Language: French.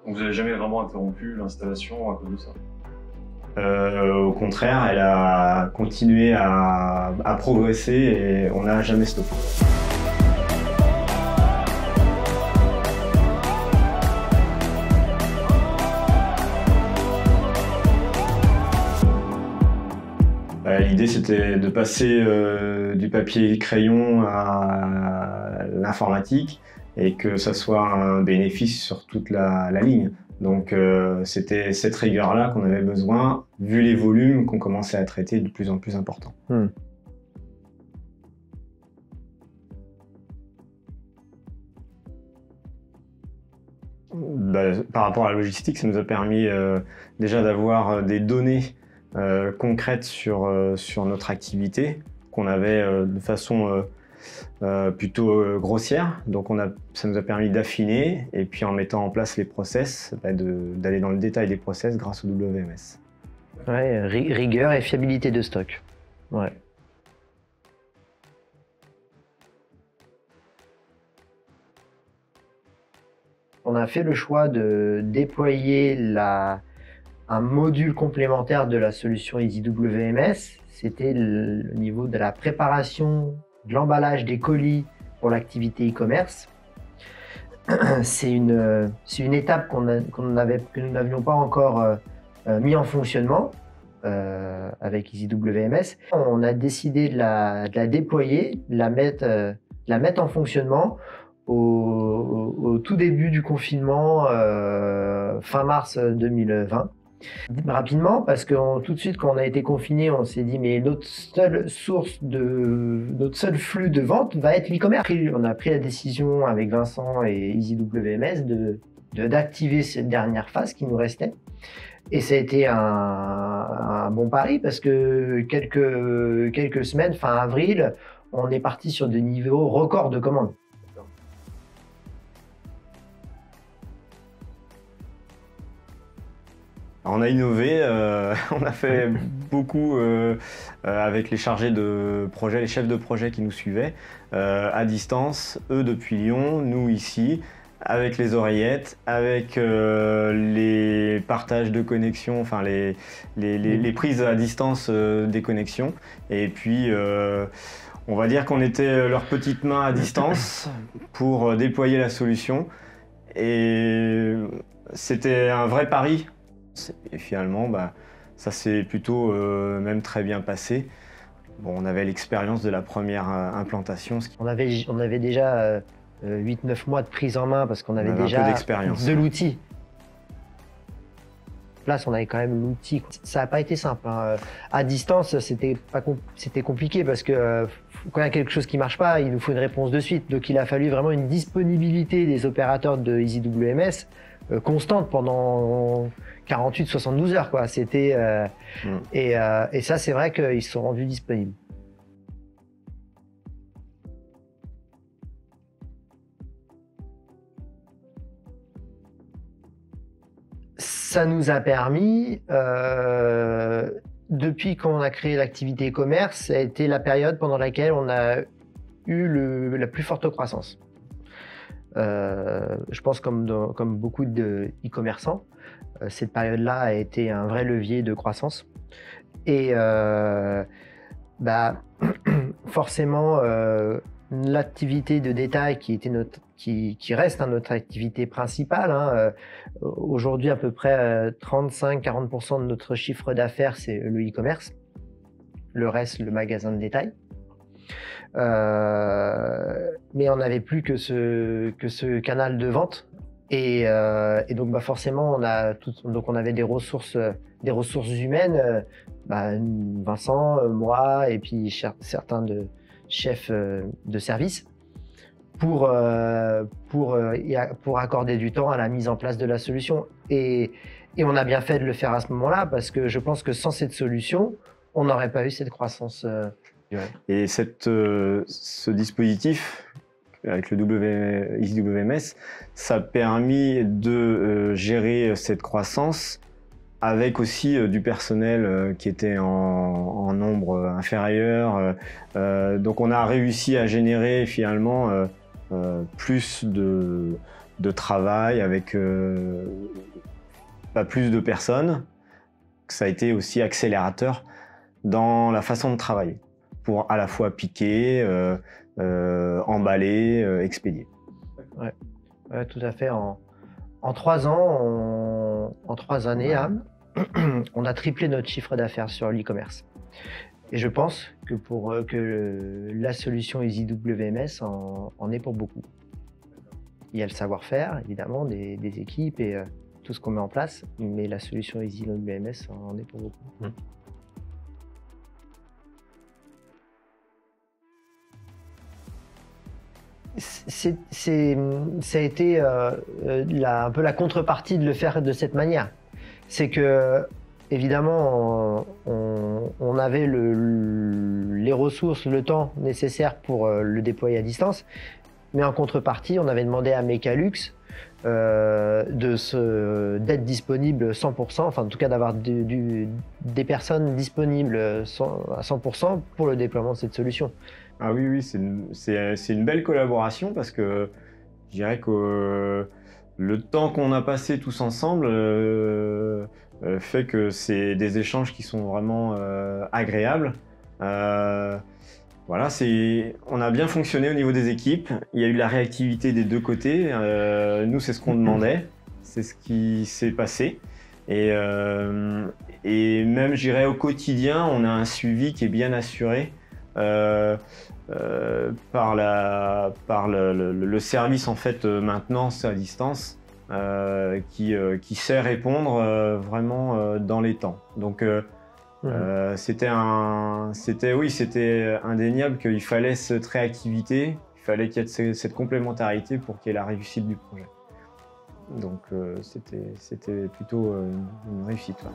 Donc vous n'avez jamais vraiment interrompu l'installation à cause de ça? Au contraire, elle a continué à progresser et on n'a jamais stoppé. L'idée, c'était de passer du papier crayon à l'informatique et que ça soit un bénéfice sur toute la ligne. Donc c'était cette rigueur-là qu'on avait besoin, vu les volumes qu'on commençait à traiter de plus en plus importants. Par rapport à la logistique, ça nous a permis déjà d'avoir des données concrètes sur notre activité qu'on avait de façon plutôt grossière. Donc ça nous a permis d'affiner et puis en mettant en place les process, d'aller dans le détail des process grâce au WMS. Ouais, rigueur et fiabilité de stock. Ouais. On a fait le choix de déployer un module complémentaire de la solution EasyWMS. C'était le niveau de la préparation, de l'emballage des colis pour l'activité e-commerce. C'est une étape que nous n'avions pas encore mis en fonctionnement avec EasyWMS. On a décidé de la déployer, de la mettre en fonctionnement au tout début du confinement, fin mars 2020. Rapidement, parce que tout de suite, quand on a été confiné, on s'est dit mais notre seule flux de vente va être l'e-commerce. On a pris la décision avec Vincent et EasyWMS d'activer cette dernière phase qui nous restait. Et ça a été un bon pari parce que quelques semaines, fin avril, on est parti sur des niveaux records de commandes. On a innové, on a fait beaucoup avec les chargés de projet, les chefs de projet qui nous suivaient à distance, eux depuis Lyon, nous ici, avec les oreillettes, avec les partages de connexions, enfin les prises à distance des connexions. Et puis on va dire qu'on était leurs petites mains à distance pour déployer la solution. Et c'était un vrai pari. Et finalement, ça s'est plutôt même très bien passé. Bon, on avait l'expérience de la première implantation. On avait déjà 8-9 mois de prise en main parce qu'on avait déjà de l'outil. Place, on avait quand même l'outil. Ça n'a pas été simple. Hein. À distance, c'était compliqué parce que quand il y a quelque chose qui ne marche pas, il nous faut une réponse de suite. Donc il a fallu vraiment une disponibilité des opérateurs de EasyWMS constante pendant 48-72 heures, quoi. C'était et ça, c'est vrai qu'ils se sont rendus disponibles. Ça nous a permis, depuis qu'on a créé l'activité e-commerce, ça a été la période pendant laquelle on a eu la plus forte croissance. Je pense comme beaucoup de e-commerçants, cette période-là a été un vrai levier de croissance. Et forcément, l'activité de détail qui reste notre activité principale. Hein, aujourd'hui, à peu près 35-40% de notre chiffre d'affaires, c'est le e-commerce. Le reste, le magasin de détail. Mais on n'avait plus que ce canal de vente. Et donc forcément, on avait des ressources humaines. Vincent, moi, et puis certains chefs de service pour accorder du temps à la mise en place de la solution. Et on a bien fait de le faire à ce moment-là parce que je pense que sans cette solution, on n'aurait pas eu cette croissance. Et ce dispositif avec le EasyWMS, ça a permis de gérer cette croissance avec aussi du personnel qui était en nombre inférieur. Donc on a réussi à générer finalement plus de de travail avec pas plus de personnes, ça a été aussi accélérateur dans la façon de travailler, pour à la fois piquer, emballer, expédier. Ouais, tout à fait. En 3 ans, en 3 années, on a triplé notre chiffre d'affaires sur l'e-commerce. Et je pense que pour que la solution easywms en est pour beaucoup. Il y a le savoir-faire, évidemment, des équipes et tout ce qu'on met en place, mais la solution easywms en est pour beaucoup. Ça a été un peu la contrepartie de le faire de cette manière. C'est que, évidemment, on avait les ressources, le temps nécessaire pour le déployer à distance, mais en contrepartie, on avait demandé à Mecalux d'être disponible 100%, enfin en tout cas d'avoir des personnes disponibles à 100% pour le déploiement de cette solution. Ah oui, c'est une belle collaboration parce que je dirais que le temps qu'on a passé tous ensemble fait que c'est des échanges qui sont vraiment agréables. Voilà, on a bien fonctionné au niveau des équipes. Il y a eu la réactivité des deux côtés. Nous, c'est ce qu'on demandait, c'est ce qui s'est passé. Et même, je dirais, au quotidien, on a un suivi qui est bien assuré. Par le service en fait maintenance à distance qui sait répondre vraiment dans les temps. Donc c'était indéniable qu'il fallait cette réactivité, il fallait qu'il y ait cette complémentarité pour qu'il y ait la réussite du projet. Donc c'était plutôt une réussite. Ouais.